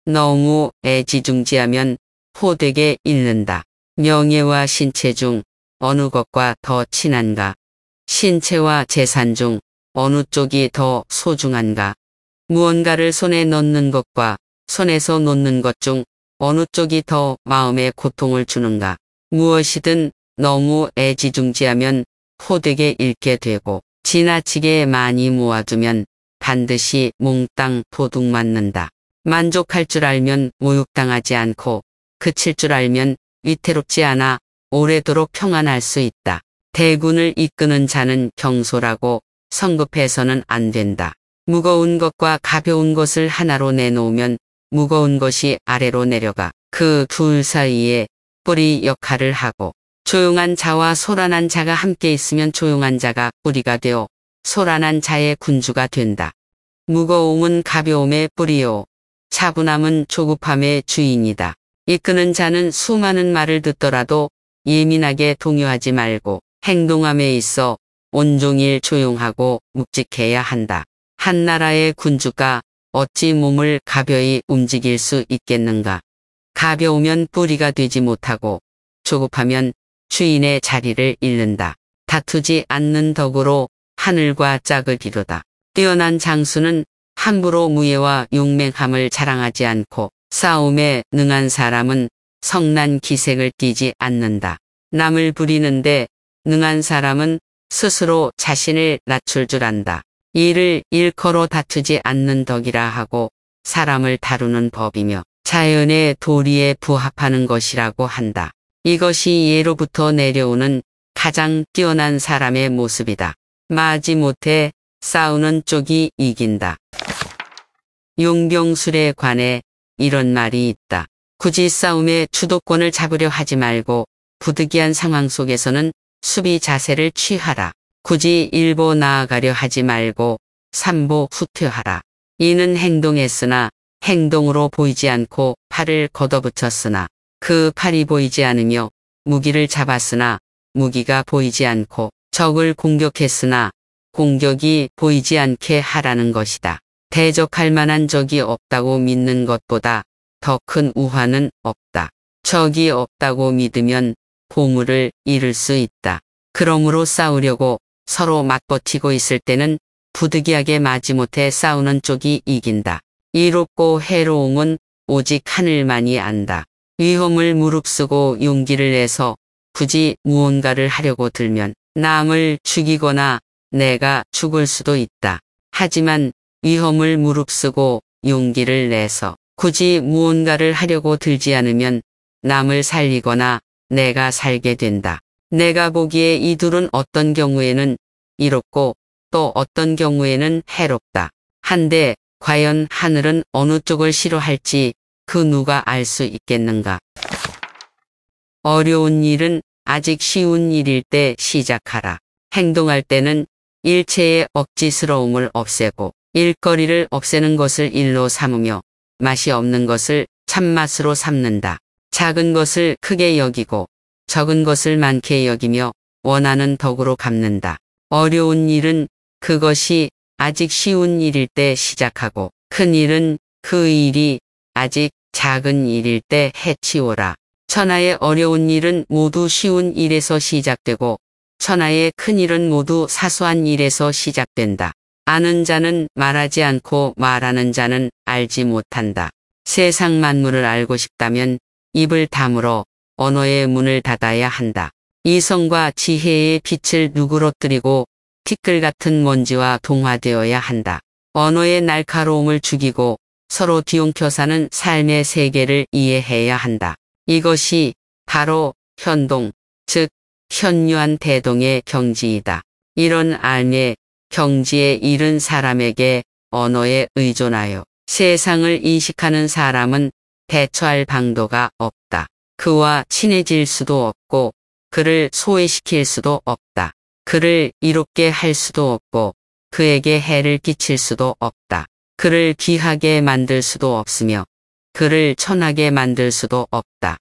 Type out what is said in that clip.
너무 애지중지하면 호되게 잃는다. 명예와 신체 중 어느 것과 더 친한가? 신체와 재산 중 어느 쪽이 더 소중한가? 무언가를 손에 넣는 것과 손에서 놓는 것 중 어느 쪽이 더 마음에 고통을 주는가? 무엇이든 너무 애지중지하면 호되게 잃게 되고 지나치게 많이 모아두면 반드시 몽땅 도둑 맞는다. 만족할 줄 알면 모욕당하지 않고 그칠 줄 알면 위태롭지 않아 오래도록 평안할 수 있다. 대군을 이끄는 자는 경솔하고 성급해서는 안 된다. 무거운 것과 가벼운 것을 하나로 내놓으면 무거운 것이 아래로 내려가 그 둘 사이에 뿌리 역할을 하고 조용한 자와 소란한 자가 함께 있으면 조용한 자가 뿌리가 되어 소란한 자의 군주가 된다. 무거움은 가벼움의 뿌리요. 차분함은 조급함의 주인이다. 이끄는 자는 수많은 말을 듣더라도 예민하게 동요하지 말고 행동함에 있어 온종일 조용하고 묵직해야 한다. 한 나라의 군주가 어찌 몸을 가벼이 움직일 수 있겠는가? 가벼우면 뿌리가 되지 못하고 조급하면 주인의 자리를 잃는다. 다투지 않는 덕으로 하늘과 짝을 이루다. 뛰어난 장수는 함부로 무예와 용맹함을 자랑하지 않고 싸움에 능한 사람은 성난 기색을 띠지 않는다. 남을 부리는데 능한 사람은 스스로 자신을 낮출 줄 안다. 이를 일커로 다투지 않는 덕이라 하고 사람을 다루는 법이며 자연의 도리에 부합하는 것이라고 한다. 이것이 예로부터 내려오는 가장 뛰어난 사람의 모습이다. 마지못해 싸우는 쪽이 이긴다. 용병술에 관해 이런 말이 있다. 굳이 싸움의 주도권을 잡으려 하지 말고 부득이한 상황 속에서는 수비 자세를 취하라. 굳이 일보 나아가려 하지 말고 삼보 후퇴하라. 이는 행동했으나 행동으로 보이지 않고 팔을 걷어붙였으나 그 팔이 보이지 않으며 무기를 잡았으나 무기가 보이지 않고 적을 공격했으나 공격이 보이지 않게 하라는 것이다. 대적할 만한 적이 없다고 믿는 것보다 더 큰 우환은 없다. 적이 없다고 믿으면 보물을 잃을 수 있다. 그러므로 싸우려고 서로 맞버티고 있을 때는 부득이하게 마지못해 싸우는 쪽이 이긴다. 이롭고 해로움은 오직 하늘만이 안다. 위험을 무릅쓰고 용기를 내서 굳이 무언가를 하려고 들면 남을 죽이거나 내가 죽을 수도 있다. 하지만 위험을 무릅쓰고 용기를 내서 굳이 무언가를 하려고 들지 않으면 남을 살리거나 내가 살게 된다. 내가 보기에 이 둘은 어떤 경우에는 이롭고 또 어떤 경우에는 해롭다. 한데 과연 하늘은 어느 쪽을 싫어할지 그 누가 알 수 있겠는가? 어려운 일은 아직 쉬운 일일 때 시작하라. 행동할 때는 일체의 억지스러움을 없애고 일거리를 없애는 것을 일로 삼으며 맛이 없는 것을 참맛으로 삼는다. 작은 것을 크게 여기고 적은 것을 많게 여기며 원하는 덕으로 갚는다. 어려운 일은 그것이 아직 쉬운 일일 때 시작하고 큰 일은 그 일이 아직 작은 일일 때 해치워라. 천하의 어려운 일은 모두 쉬운 일에서 시작되고 천하의 큰 일은 모두 사소한 일에서 시작된다. 아는 자는 말하지 않고 말하는 자는 알지 못한다. 세상 만물을 알고 싶다면 입을 다물어 언어의 문을 닫아야 한다. 이성과 지혜의 빛을 누그러뜨리고 티끌 같은 먼지와 동화되어야 한다. 언어의 날카로움을 죽이고 서로 뒤엉켜 사는 삶의 세계를 이해해야 한다. 이것이 바로 현동, 즉 현유한 대동의 경지이다. 이런 알매, 경지에 이른 사람에게 언어에 의존하여 세상을 인식하는 사람은 대처할 방도가 없다. 그와 친해질 수도 없고 그를 소외시킬 수도 없다. 그를 이롭게 할 수도 없고 그에게 해를 끼칠 수도 없다. 그를 귀하게 만들 수도 없으며 그를 천하게 만들 수도 없다.